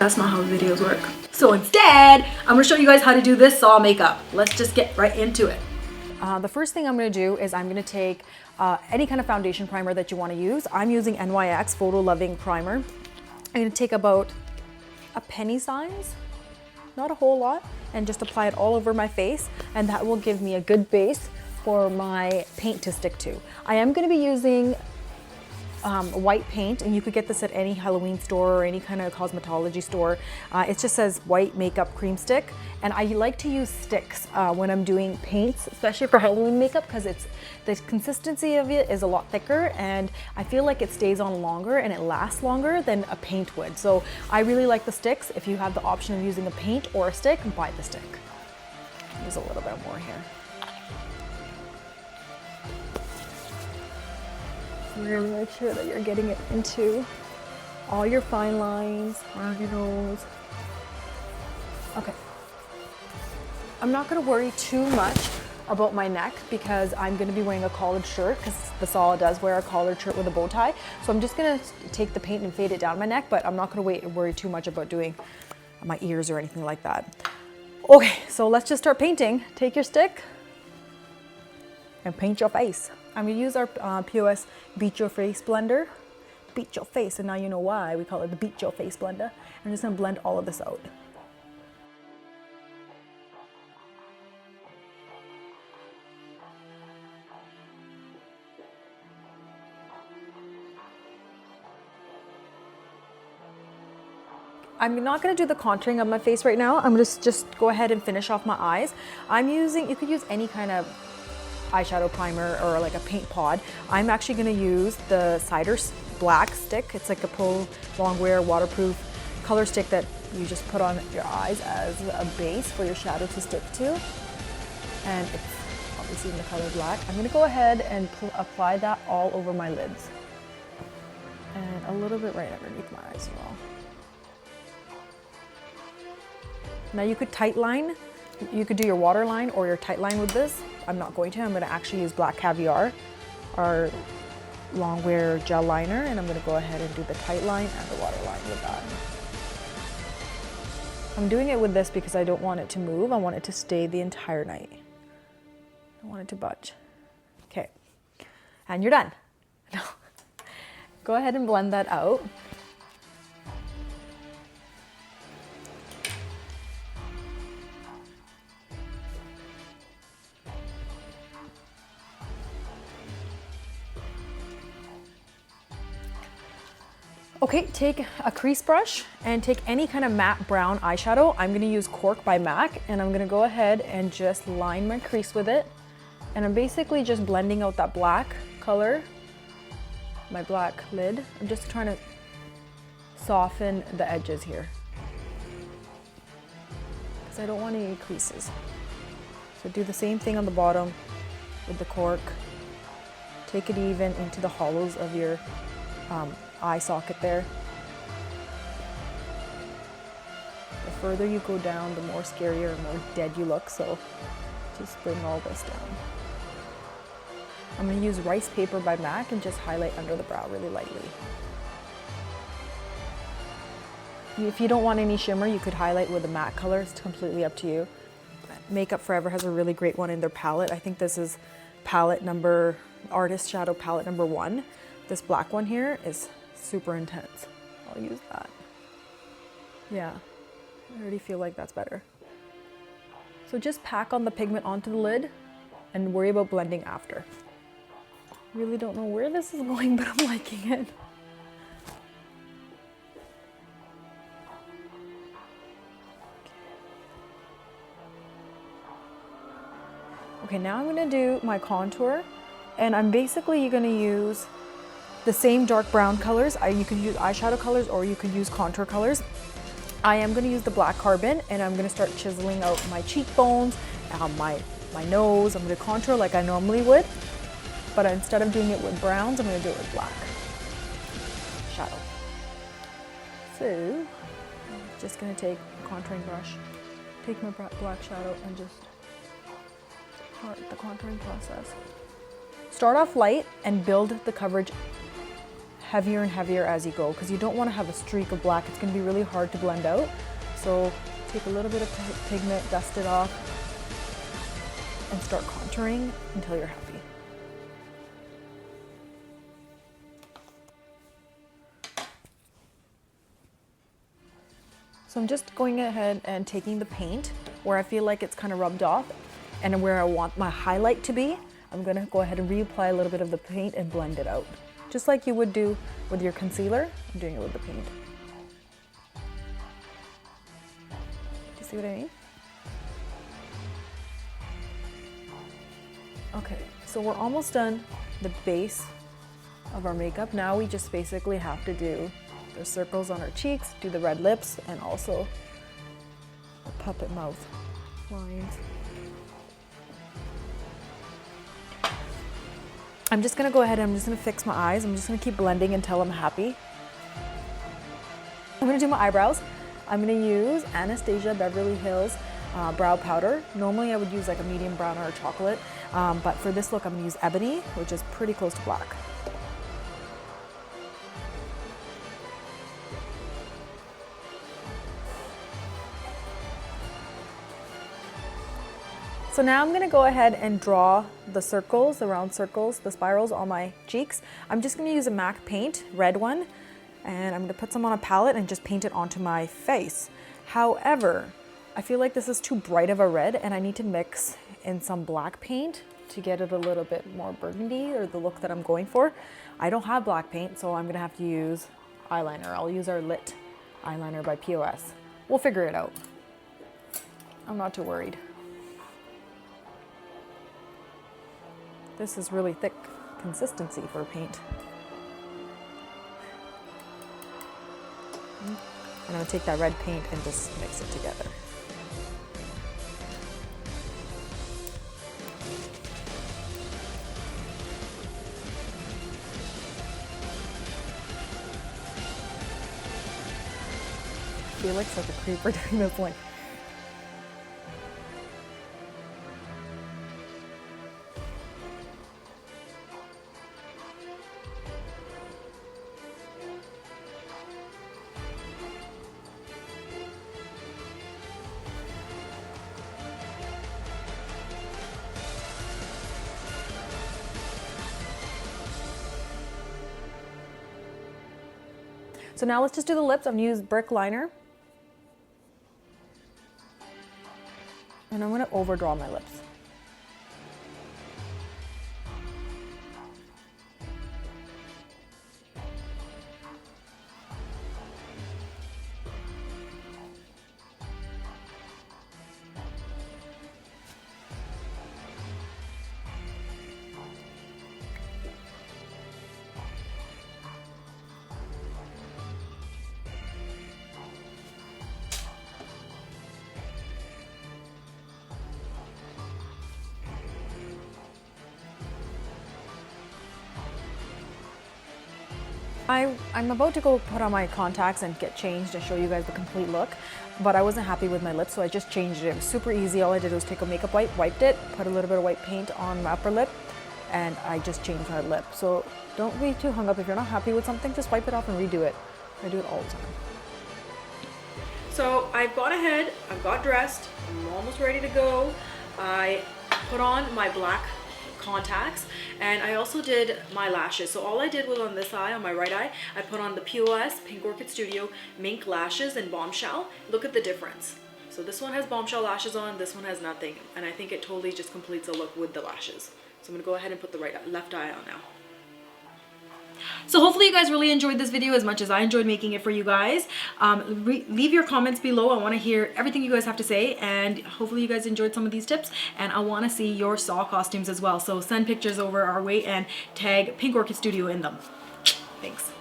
That's not how videos work. So instead, I'm gonna show you guys how to do this Saw makeup. Let's just get right into it. The first thing I'm gonna do is I'm gonna take any kind of foundation primer that you wanna use. I'm using NYX Photo Loving Primer. I'm gonna take about a penny size, not a whole lot, and just apply it all over my face, and that will give me a good base for my paint to stick to. I am gonna be using white paint, and you could get this at any Halloween store or any kind of cosmetology store. It just says white makeup cream stick, and I like to use sticks when I'm doing paints, especially for Halloween makeup, because the consistency of it is a lot thicker, and I feel like it stays on longer and it lasts longer than a paint would. So I really like the sticks. If you have the option of using a paint or a stick, buy the stick. There's a little bit more here. Really make sure that you're getting it into all your fine lines around your nose. Okay. I'm not gonna worry too much about my neck because I'm gonna be wearing a collared shirt, because the Saw does wear a collared shirt with a bow tie. So I'm just gonna take the paint and fade it down my neck, but I'm not gonna worry too much about doing my ears or anything like that. Okay, so let's just start painting. Take your stick and paint your face. I'm gonna use our POS Beat Your Face blender. Beat your face, and now you know why we call it the Beat Your Face blender. I'm just gonna blend all of this out. I'm not gonna do the contouring of my face right now. I'm gonna just go ahead and finish off my eyes. you could use any kind of eyeshadow primer or like a paint pod. I'm actually gonna use the Cider Black stick. It's like a Pro Longwear waterproof color stick that you just put on your eyes as a base for your shadow to stick to. And it's obviously in the color black. I'm gonna go ahead and apply that all over my lids. And a little bit right underneath my eyes as well. Now you could tight line. You could do your waterline or your tight line with this. I'm not going to. I'm going to actually use Black Caviar, our Longwear gel liner, and I'm going to go ahead and do the tight line and the waterline with that. I'm doing it with this because I don't want it to move. I want it to stay the entire night. I don't want it to budge. Okay, and you're done. No. Go ahead and blend that out. Okay, take a crease brush and take any kind of matte brown eyeshadow. I'm gonna use Cork by MAC, and I'm gonna go ahead and just line my crease with it. And I'm basically just blending out that black color, my black lid. I'm just trying to soften the edges here, because I don't want any creases. So do the same thing on the bottom with the cork. Take it even into the hollows of your eye socket there. The further you go down, the more scarier and more dead you look, so just bring all this down. I'm going to use Rice Paper by MAC and just highlight under the brow really lightly. If you don't want any shimmer, you could highlight with a matte color. It's completely up to you. Makeup Forever has a really great one in their palette. I think this is Artist Shadow palette number 1. This black one here is super intense. I'll use that. Yeah, I already feel like that's better. So just pack on the pigment onto the lid and worry about blending after. Really don't know where this is going, but I'm liking it. Okay, now I'm gonna do my contour, and I'm basically gonna use the same dark brown colors. You can use eyeshadow colors or you could use contour colors. I am going to use the black carbon, and I'm going to start chiseling out my cheekbones, my nose. I'm going to contour like I normally would, but instead of doing it with browns, I'm going to do it with black shadow. So I'm just going to take a contouring brush, take my black shadow, and just start the contouring process. Start off light and build the coverage heavier and heavier as you go because you don't want to have a streak of black. It's going to be really hard to blend out. So take a little bit of pigment, dust it off, and start contouring until you're happy. So I'm just going ahead and taking the paint where I feel like it's kind of rubbed off and where I want my highlight to be. I'm going to go ahead and reapply a little bit of the paint and blend it out. Just like you would do with your concealer, I'm doing it with the paint. Do you see what I mean? Okay, so we're almost done the base of our makeup. Now we just basically have to do the circles on our cheeks, do the red lips, and also the puppet mouth lines. I'm just gonna go ahead and I'm just gonna fix my eyes. I'm just gonna keep blending until I'm happy. I'm gonna do my eyebrows. I'm gonna use Anastasia Beverly Hills brow powder. Normally I would use like a medium brown or a chocolate, but for this look I'm gonna use ebony, which is pretty close to black. So now I'm gonna go ahead and draw the circles, the round circles, the spirals on my cheeks. I'm just gonna use a MAC paint, red one, and I'm gonna put some on a palette and just paint it onto my face. However, I feel like this is too bright of a red and I need to mix in some black paint to get it a little bit more burgundy or the look that I'm going for. I don't have black paint, so I'm gonna have to use eyeliner. I'll use our Lit eyeliner by POS. We'll figure it out. I'm not too worried. This is really thick consistency for paint. And I'm gonna take that red paint and just mix it together. I feel like such a creeper doing this one. So now let's just do the lips. I'm gonna use brick liner. And I'm gonna overdraw my lips. I'm about to go put on my contacts and get changed and show you guys the complete look, but I wasn't happy with my lips, so I just changed it. It was super easy. All I did was take a makeup wipe, wiped it, put a little bit of white paint on my upper lip, and I just changed my lip. So don't be too hung up. If you're not happy with something, just wipe it off and redo it. I do it all the time. So I've gone ahead, I've got dressed, I'm almost ready to go. I put on my black contacts and I also did my lashes. So all I did was on this eye, on my right eye, I put on the POS Pink Orchid Studio Mink Lashes in Bombshell. Look at the difference. So this one has bombshell lashes on, this one has nothing, and I think it totally just completes the look with the lashes. So I'm gonna go ahead and put the left eye on now. So hopefully you guys really enjoyed this video as much as I enjoyed making it for you guys. Leave your comments below. I want to hear everything you guys have to say, and hopefully you guys enjoyed some of these tips, and I want to see your Saw costumes as well. So send pictures over our way and tag Pink Orchid Studio in them. Thanks.